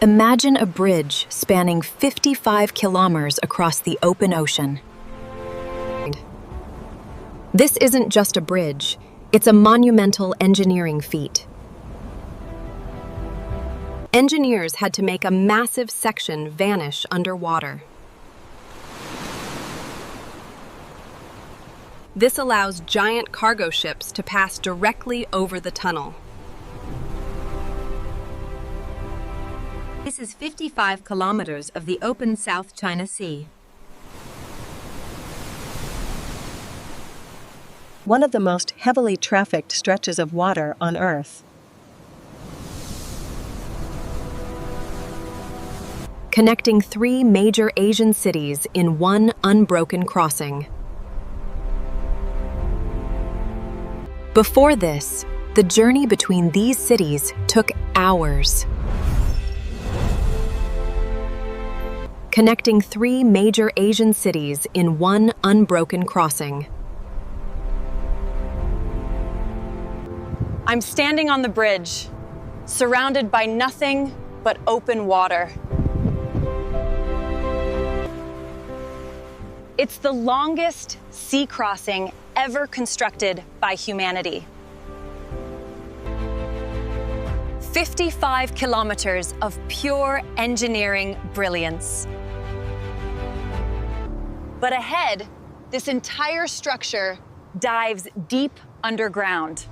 Imagine a bridge spanning 55 kilometers across the open ocean. This isn't just a bridge, it's a monumental engineering feat. Engineers had to make a massive section vanish underwater. This allows giant cargo ships to pass directly over the tunnel. This is 55 kilometers of the open South China Sea. One of the most heavily trafficked stretches of water on Earth. Connecting 3 major Asian cities in one unbroken crossing. Before this, the journey between these cities took hours. Connecting 3 major Asian cities in one unbroken crossing. I'm standing on the bridge, surrounded by nothing but open water. It's the longest sea crossing ever constructed by humanity. 55 kilometers of pure engineering brilliance. But ahead, this entire structure dives deep underground.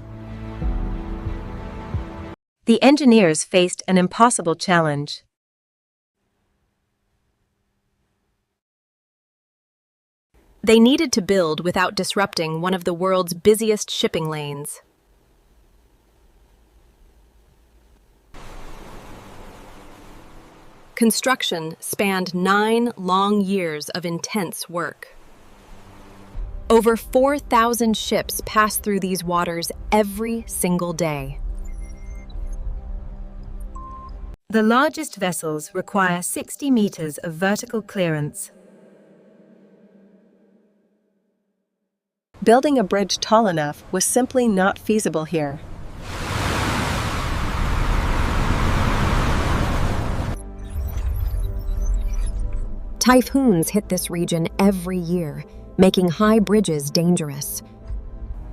The engineers faced an impossible challenge. They needed to build without disrupting one of the world's busiest shipping lanes. Construction spanned 9 long years of intense work. Over 4,000 ships pass through these waters every single day. The largest vessels require 60 meters of vertical clearance. Building a bridge tall enough was simply not feasible here. Typhoons hit this region every year, making high bridges dangerous.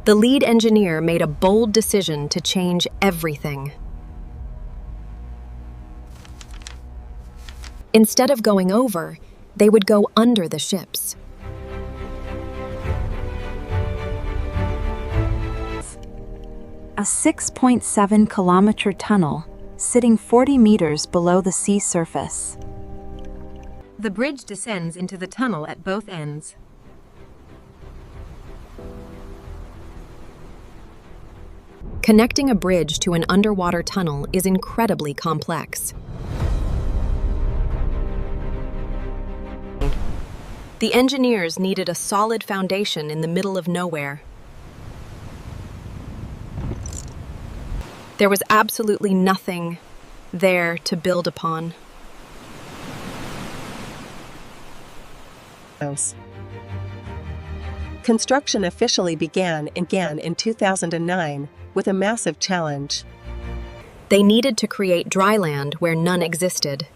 The lead engineer made a bold decision to change everything. Instead of going over, they would go under the ships. A 6.7-kilometer tunnel sitting 40 meters below the sea surface. The bridge descends into the tunnel at both ends. Connecting a bridge to an underwater tunnel is incredibly complex. The engineers needed a solid foundation in the middle of nowhere. There was absolutely nothing there to build upon. Construction officially began in 2009 with a massive challenge. They needed to create dry land where none existed.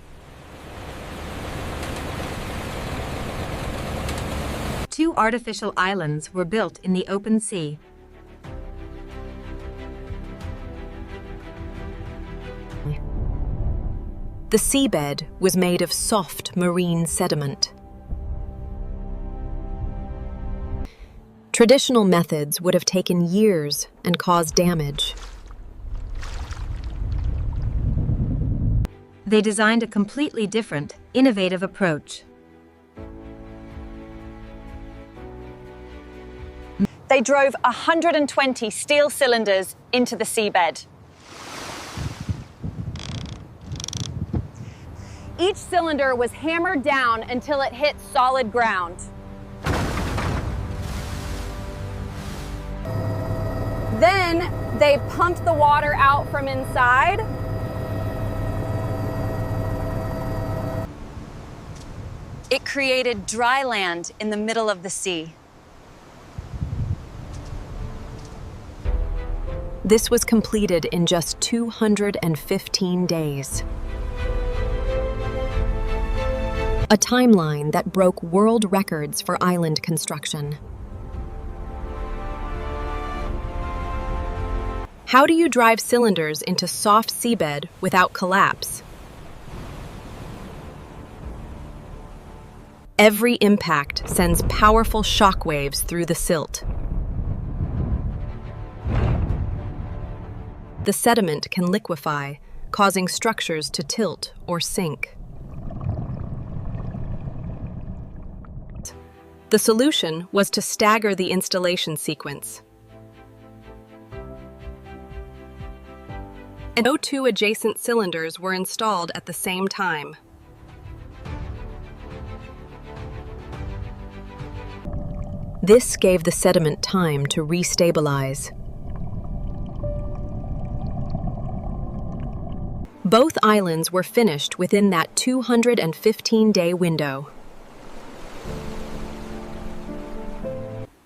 Two artificial islands were built in the open sea. The seabed was made of soft marine sediment. Traditional methods would have taken years and caused damage. They designed a completely different, innovative approach. They drove 120 steel cylinders into the seabed. Each cylinder was hammered down until it hit solid ground. Then they pumped the water out from inside. It created dry land in the middle of the sea. This was completed in just 215 days. a timeline that broke world records for island construction. How do you drive cylinders into soft seabed without collapse? Every impact sends powerful shock waves through the silt. The sediment can liquefy, causing structures to tilt or sink. The solution was to stagger the installation sequence. And no two adjacent cylinders were installed at the same time. This gave the sediment time to restabilize. Both islands were finished within that 215-day window.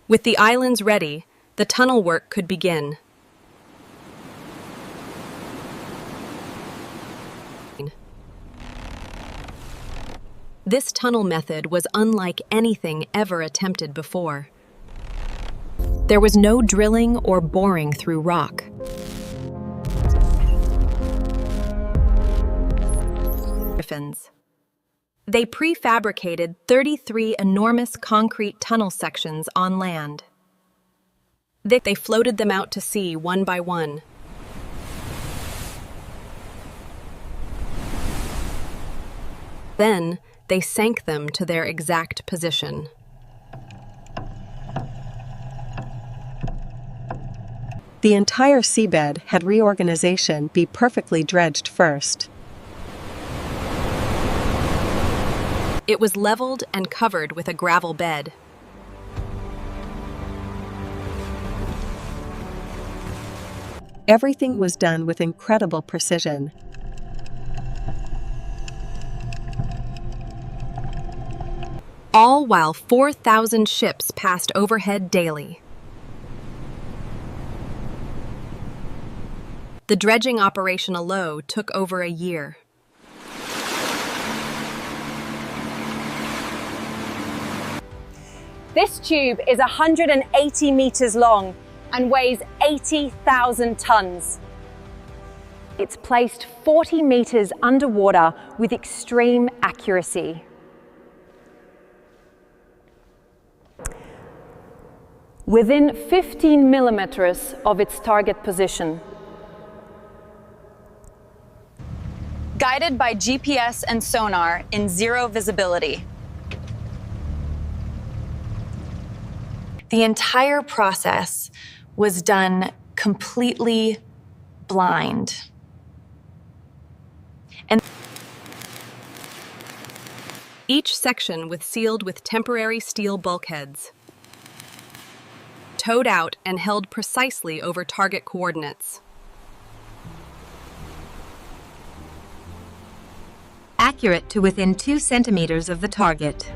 With the islands ready, the tunnel work could begin. This tunnel method was unlike anything ever attempted before. There was no drilling or boring through rock. They prefabricated 33 enormous concrete tunnel sections on land. They floated them out to sea one by one. Then, they sank them to their exact position. The entire seabed had reorganization be perfectly dredged first. It was leveled and covered with a gravel bed. Everything was done with incredible precision. All while 4,000 ships passed overhead daily. The dredging operation alone took over a year. This tube is 180 meters long and weighs 80,000 tons. It's placed 40 meters underwater with extreme accuracy. Within 15 millimeters of its target position. Guided by GPS and sonar in zero visibility. The entire process was done completely blind. And Each section was sealed with temporary steel bulkheads, towed out and held precisely over target coordinates. Accurate to within 2 centimeters of the target.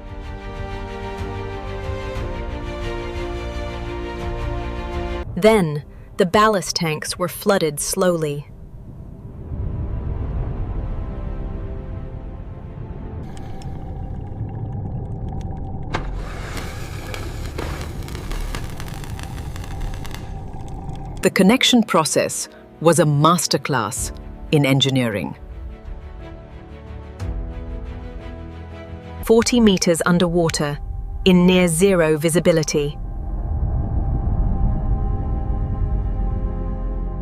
Then, the ballast tanks were flooded slowly. The connection process was a masterclass in engineering. 40 meters underwater, in near zero visibility.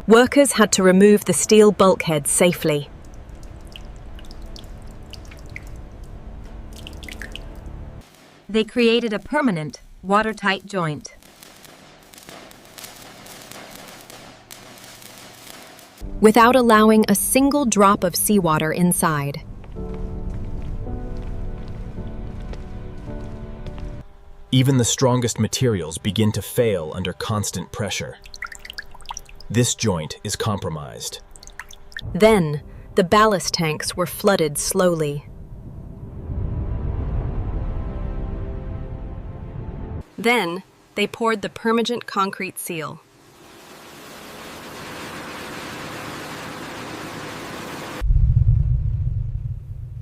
Workers had to remove the steel bulkhead safely. They created a permanent, watertight joint. Without allowing a single drop of seawater inside. Even the strongest materials begin to fail under constant pressure. This joint is compromised. Then, the ballast tanks were flooded slowly. Then, they poured the permanent concrete seal.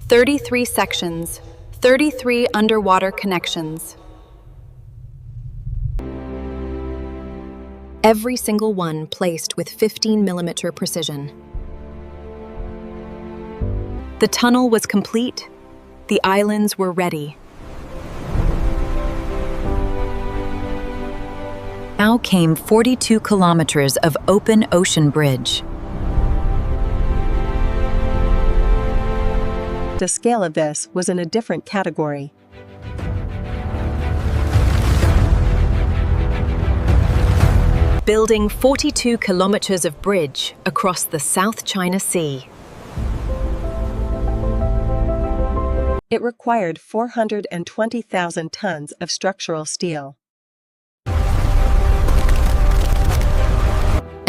"33 sections, 33 underwater connections. Every single one placed with 15mm precision. The tunnel was complete. The islands were ready. Now came 42 kilometers of open ocean bridge. The scale of this was in a different category. Building 42 kilometers of bridge across the South China Sea. It required 420,000 tons of structural steel.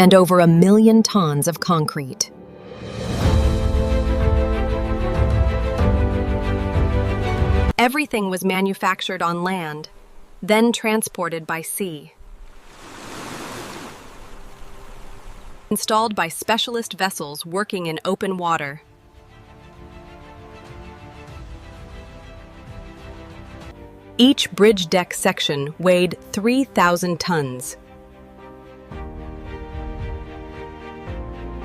And over 1 million tons of concrete. Everything was manufactured on land, then transported by sea. Installed by specialist vessels working in open water. Each bridge deck section weighed 3,000 tons.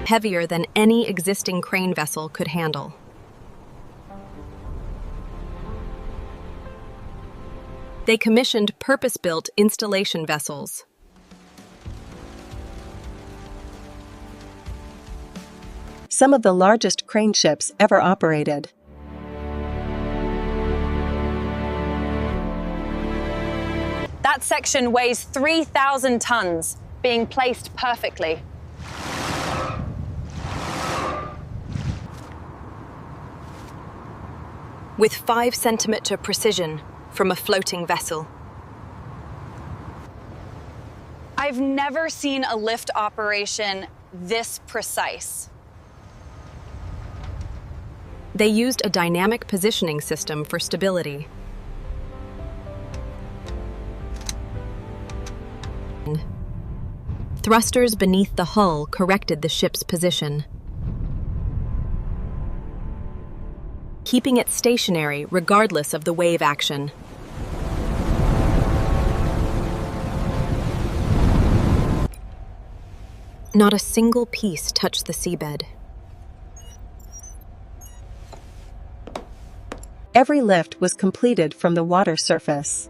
Heavier than any existing crane vessel could handle. They commissioned purpose-built installation vessels. Some of the largest crane ships ever operated. That section weighs 3,000 tons, being placed perfectly. With 5cm precision from a floating vessel. I've never seen a lift operation this precise. They used a dynamic positioning system for stability. Thrusters beneath the hull corrected the ship's position, keeping it stationary regardless of the wave action. Not a single piece touched the seabed. Every lift was completed from the water surface.